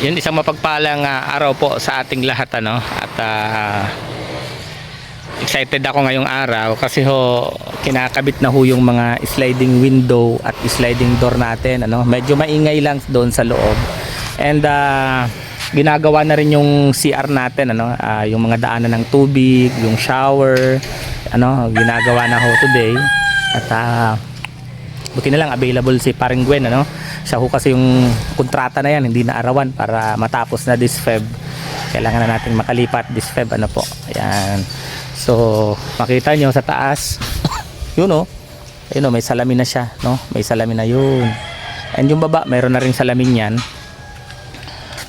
Yun, isang mapagpalang araw po sa ating lahat, ano. At excited ako ngayong araw kasi kinakabit na yung mga sliding window at sliding door natin, ano. Medyo maingay lang doon sa loob. And ginagawa na rin yung CR natin, ano. Yung mga daanan ng tubig, yung shower, ano, ginagawa na today. At buti na lang available si Paring Gwen, ano. Siya kasi yung kontrata na yan, hindi na arawan para matapos na this Feb. Kailangan na natin makalipat this Feb, ano po. Ayan. So, makita nyo sa taas. Yun ayun may salamin na siya, no? May salamin na yun. And yung baba, mayroon na rin salamin yan.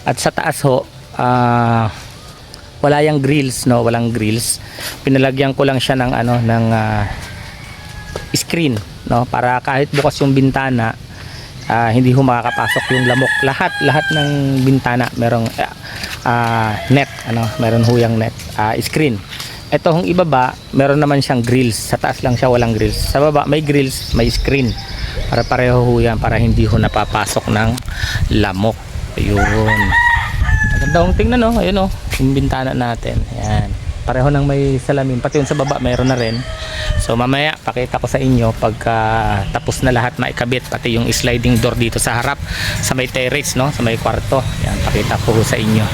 At sa taas wala yung grills, no? Walang grills. Pinalagyan ko lang siya ng screen, no? Para kahit bukas yung bintana, hindi makakapasok yung lamok. Lahat ng bintana merong net, ano, meron huyang net, screen. Ito hong ibaba, meron naman siyang grills. Sa taas lang siya walang grills. Sa baba may grills, may screen. Para pareho yan, para hindi napapasok ng lamok. Ayun. Maganda hong tingnan, no? Ayun, yung bintana natin. Ayan. Pareho nang may salamin, pati yung sa baba mayroon na rin. So mamaya pakita ko sa inyo pagka tapos na lahat maikabit, pati yung sliding door dito sa harap sa may terrace, no, sa may kwarto. Yan, pakita ko sa inyo.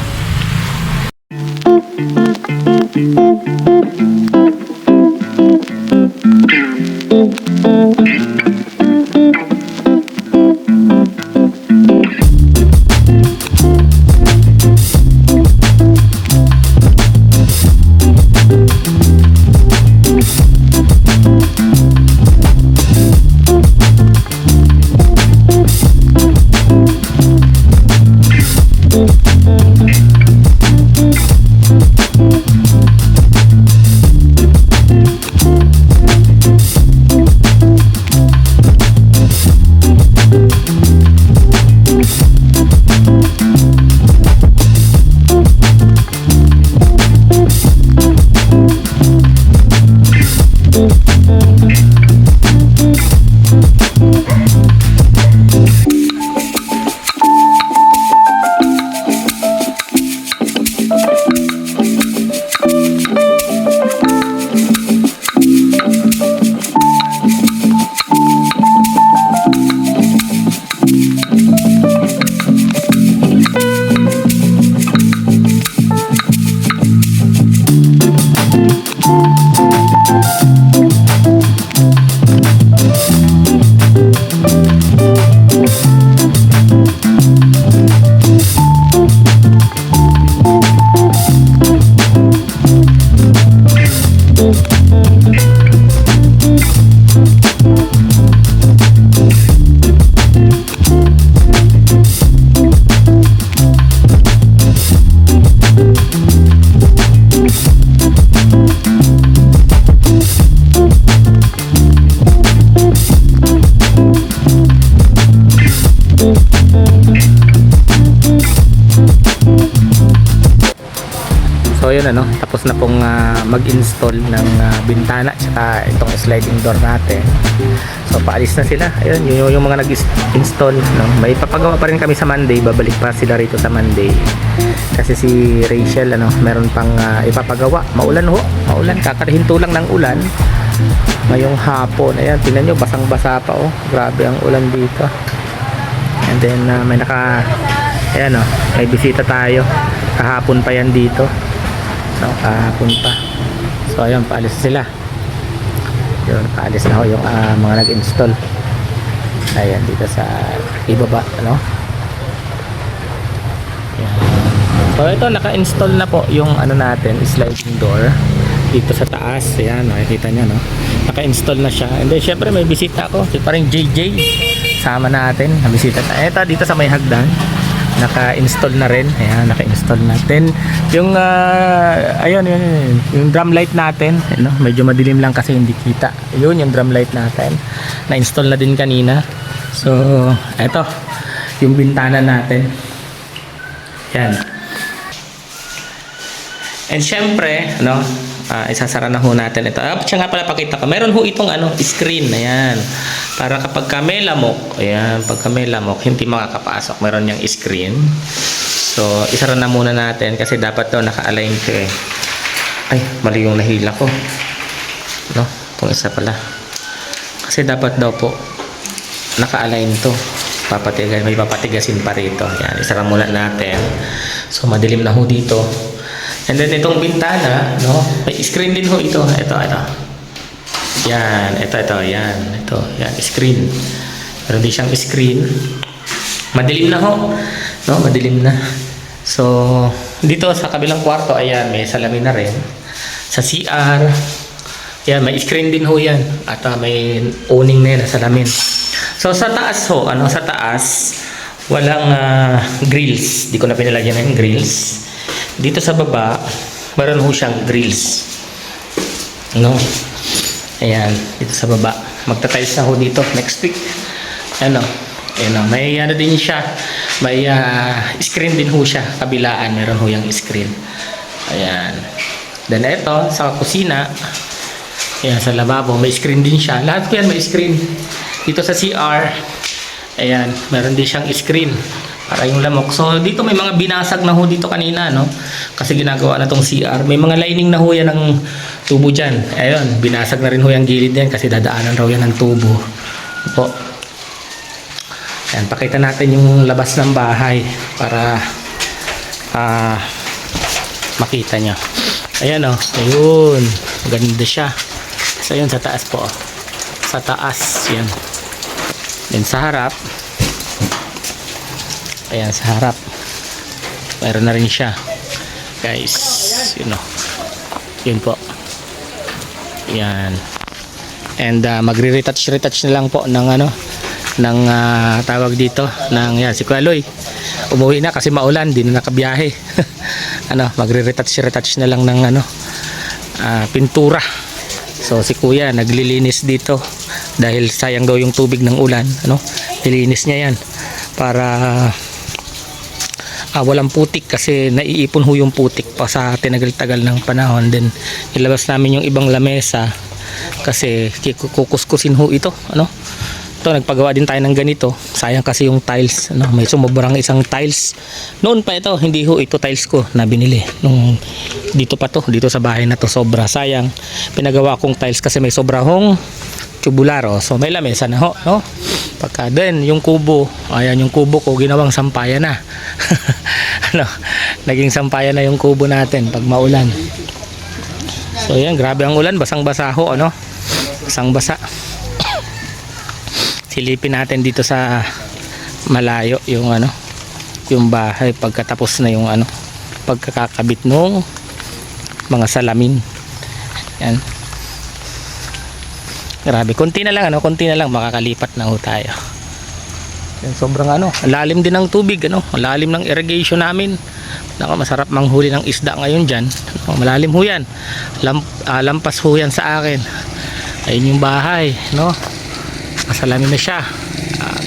So yun, ano, tapos na pong mag-install ng bintana at itong sliding door natin. So paalis na sila. Ayun, yung mga nag-install, no? May papagawa pa rin kami sa Monday, babalik pa sila rito sa Monday. Kasi si Rachel, ano, meron pang ipapagawa. Maulan, kakarahinto lang ng ulan ngayong hapon. Ayan, tingnan nyo, basang-basa pa, grabe ang ulan dito. And then ayan, may bisita tayo. Kahapon pa yan dito. No, kahapon pa. So ayun, paalis sila. Yun, paalis na yung mga nag-install. Ayan, dito sa ibaba, ano. Ayan. So ito, naka-install na po yung natin, sliding door dito sa taas. Ayan, nakikita nyo, no. Naka-install na siya. And then syempre may bisita ako, si parang JJ. Sama natin, bisita tayo. Ito, dito sa may hagdan, naka-install na rin. Ayan, naka-install natin yung ayun, yung drum light natin, no? Medyo madilim lang kasi hindi kita. Yun yung drum light natin, na-install na din kanina. So eto yung bintana natin. Yan. And syempre, no, isasara na ho natin ito. Siya nga pala, pakita ko. Meron ho itong screen. Ayan. Para kapag may lamok, ayan, pagka may lamok, hindi makakapasok. Meron niyang screen. So, So, isara na muna natin kasi dapat daw naka-align siya eh. Ay, mali yung nahila ko. No? Itong isa pala. Kasi dapat daw po naka-align to. May papatigasin pa rito. Yan, isara muna natin. So, madilim na ho dito. And then, itong bintana, no? May screen din ho ito. Ito. Yan, ito. Yan, ito. Yan, screen. Pero di siyang screen. Madilim na ho. No, madilim na. So, dito sa kabilang kwarto, ayan, may salamin na rin. Sa CR, yan, may screen din ho yan. At may awning na yan na salamin. So, sa taas ho, sa taas, walang grills. Di ko na pinalagyan ng grills. Dito sa baba, meron ho siyang grills. No? Ayan, dito sa baba. Magta-tiles na ho dito next week. Ayan, may din siya. May screen din ho siya. Kabilaan, meron ho yung screen. Ayan. Then ito, sa kusina, ayan, sa lababo, may screen din siya. Lahat po yan may screen. Dito sa CR, ayan, meron din siyang screen. Para yung lamok. So, dito may mga binasag na ho dito kanina, no? Kasi ginagawa na tong CR. May mga lining na ho yan ng tubo dyan. Ayun, binasag na rin ho yung gilid yan kasi dadaanan raw yan ng tubo. Po. Ayan, pakita natin yung labas ng bahay para makita nyo. Ayan o, ayun, ganda siya. So yun sa taas po, sa taas, yan. Then sa harap, ayan sa harap, mayroon na rin siya, guys. Yun o, yun po, yan. And magre-retouch na lang po ng ng tawag dito ng yan, si Kuya Loy umuwi na kasi maulan, di na nakabiyahe. Magre-retouch na lang ng pintura. So si Kuya naglilinis dito dahil sayang daw yung tubig ng ulan, nilinis niya yan para walang putik kasi naiipon ho yung putik pa sa tinagal-tagal ng panahon. Then ilabas namin yung ibang lamesa kasi kukuskusin ho ito, ito, nagpagawa din tayo ng ganito. Sayang kasi yung tiles, may sumubrang isang tiles. Noon pa ito, hindi ho ito tiles ko na binili. Nung dito pa to, dito sa bahay na to, sobra sayang. Pinagawa kong tiles kasi may sobra hong tubularo. So may lamesa na ho, no? Pagka din yung kubo, ayan yung kubo ko ginawang sampayan na. Naging sampayan na yung kubo natin pag maulan. So yan, grabe ang ulan, basang-basa ho, basang-basa. Silipin natin dito sa malayo yung yung bahay pagkatapos na yung pagkakabit nung mga salamin. Yan. Grabe, konti na lang makakalipat na ho tayo. Yan, sobrang lalim din ng tubig, malalim ng irrigation namin. Masarap manghuli ng isda ngayon diyan. Malalim ho yan. Lampas ho yan sa akin. Ayun yung bahay, masalamin na siya.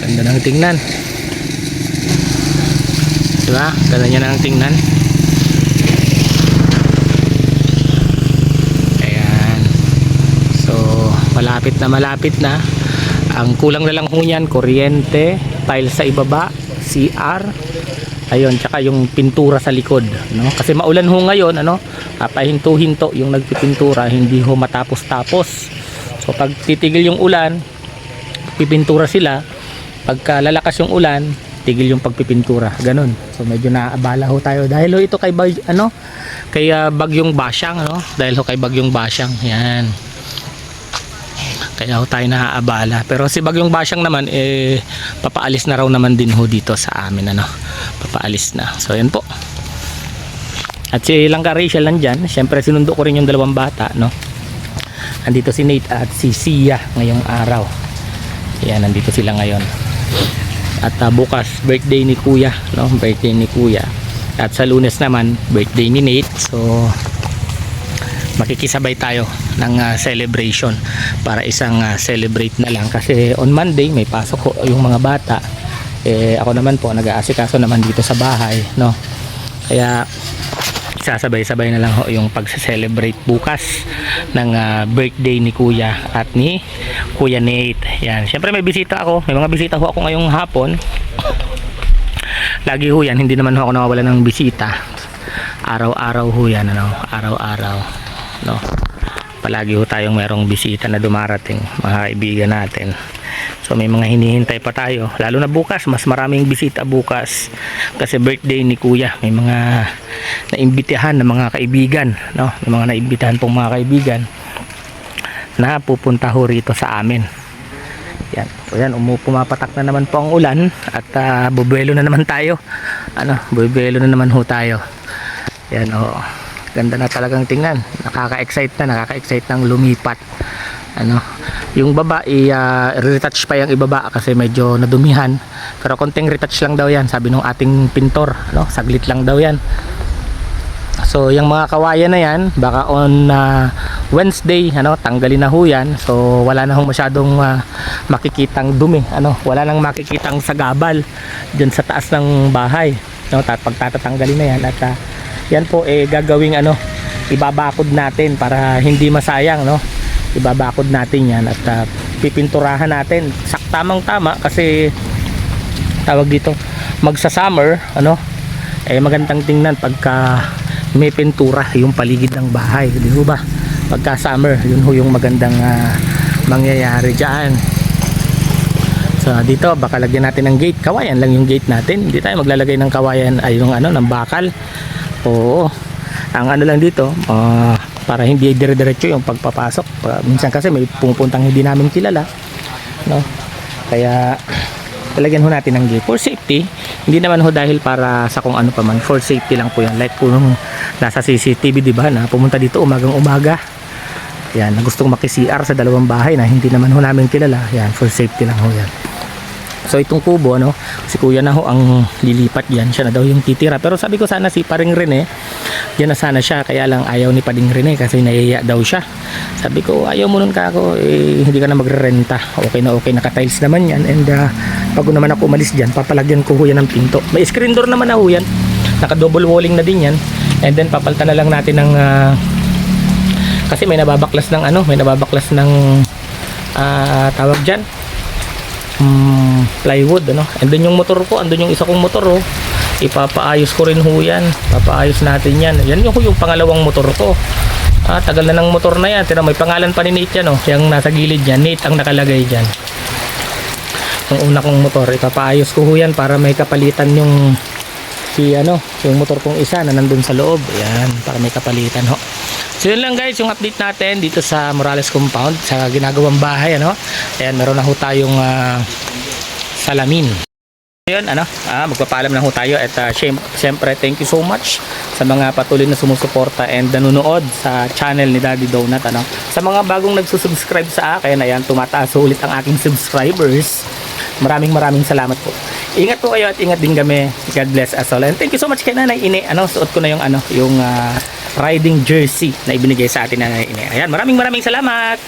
Ganda ng tingnan, diba? Ganda niya ng tingnan. Ayan. So malapit na. Ang kulang na lang ho yan, kuryente, tiles sa ibaba, CR, ayun, tsaka yung pintura sa likod, kasi maulan ho ngayon, pahinto-hinto yung nagpipintura, hindi ho matapos-tapos. So pag titigil yung ulan, pipintura sila. Pagka lalakas yung ulan, tigil yung pagpipintura, ganun. So medyo naaabala ho tayo dahil ho ito kay bagyong Basyang, dahil ho kay bagyong Basyang, yan, kaya ho tayo naaabala. Pero si bagyong Basyang naman papaalis na raw naman din ho dito sa amin, papaalis na. So yan po. At si Langka Rachel nandyan, syempre sinundo ko rin yung dalawang bata, andito si Nate at si Sia ngayong araw. Yan, nandito sila ngayon. At bukas birthday ni Kuya, birthday ni Kuya. At sa Lunes naman birthday ni Nate. So makikisabay tayo ng celebration para isang celebrate na lang kasi on Monday may pasok ko yung mga bata. Ako naman po nag-aasikaso naman dito sa bahay, kaya sasabay-sabay na lang ho yung pag-celebrate bukas ng birthday ni Kuya at ni Kuya Nate. Yan, syempre may bisita ako, may mga bisita ho ako ngayong hapon. lagi ho yan, hindi naman ho ako nawawala ng bisita. Araw-araw ho yan, ano, araw-araw, no. Palagi ho tayong merong bisita na dumarating, mga kaibigan natin. So may mga hinihintay pa tayo, lalo na bukas, mas maraming bisita bukas kasi birthday ni kuya. May mga naimbitahan ng mga kaibigan, no? May mga naimbitahan pong mga kaibigan na pupunta ho rito sa amin. Yan, so yan, pumapatak na naman po ang ulan at bubuelo na naman tayo. Ano, bubuelo na naman ho tayo. Yan, oh, ganda na talagang tingnan. Nakaka-excite ng lumipat. Ano, yung baba retouch pa yung ibaba kasi medyo nadumihan, pero konting retouch lang daw yan, sabi nung ating pintor, no? Saglit lang daw yan. So yung mga kawayan na yan, baka on Wednesday, ano, tanggalin na ho yan. So wala na ho masyadong makikitang dumi, ano, wala nang makikitang sagabal dyan sa taas ng bahay, no? Pagtatanggalin na yan at yan po gagawing ano, ibabakod natin para hindi masayang, no? Ibabakod natin yan at pipinturahan natin tamang tama kasi tawag dito magsa summer, ano, magandang tingnan pagka may pintura yung paligid ng bahay, di ba? Pagka summer, yun ho yung magandang mangyayari dyan. So dito baka lagyan natin ng gate, kawayan lang yung gate natin, hindi tayo maglalagay ng kawayan ay yung ano, ng bakal. Oo, ang ano lang dito para hindi dire-diretso yung pagpapasok. Minsan kasi may pumupuntang hindi namin kilala, no? Kaya talagyan ho natin ng gate for safety. Hindi naman ho dahil para sa kung ano pa man, for safety lang po yan. Like po nung nasa CCTV, di ba, na pumunta dito umagang umaga, yan, na gustong maki-CR sa dalawang bahay na hindi naman ho namin kilala. Yan, for safety lang ho yan. So itong kubo, ano, si kuya na ho ang lilipat yan, siya na daw yung titira. Pero sabi ko sana si Paring Rene, yan na sana siya, kaya lang ayaw ni Paring Rene kasi naiiya daw siya. Sabi ko, ayaw mo nun ka ako, hindi ka na magre-renta. Okay na okay, naka-tiles naman yan. And pag naman ako umalis dyan, papalagyan ko ho yan ng pinto. May screen door naman na ho yan, naka-double walling na din yan. And then papalitan na lang natin ng kasi may nababaklas ng ano, may nababaklas ng tawag dyan, plywood, ano. And then yung motor ko, andun yung isa kong motor, oh, ipapaayos ko rin ho yan, papaayos natin yan. Yan yung pangalawang motor ko. Tagal na ng motor na yan, may pangalan pa ni Nate yan, oh, yung nasa gilid yan, Nate ang nakalagay dyan. Yung una kong motor, ipapaayos ko ho yan para may kapalitan yung yung motor kong isa na nandun sa loob. Ayan, para may kapalitan ho. So yun lang guys, yung update natin dito sa Morales Compound, sa ginagawang bahay, ano. Ayan, meron na ho tayong salamin. Yun, ano, magpapaalam na ho tayo at syempre thank you so much sa mga patuloy na sumusuporta and nanonood sa channel ni Daddy Donut, ano. Sa mga bagong nagsusubscribe sa akin, ayan, tumataas ulit ang aking subscribers. Maraming salamat po. Ingat po kayo at ingat din kami. God bless us all. And thank you so much kay Nanay Ine. Ano, suot ko na yung riding jersey na ibinigay sa atin na Nanay Ine. Ayan, maraming salamat.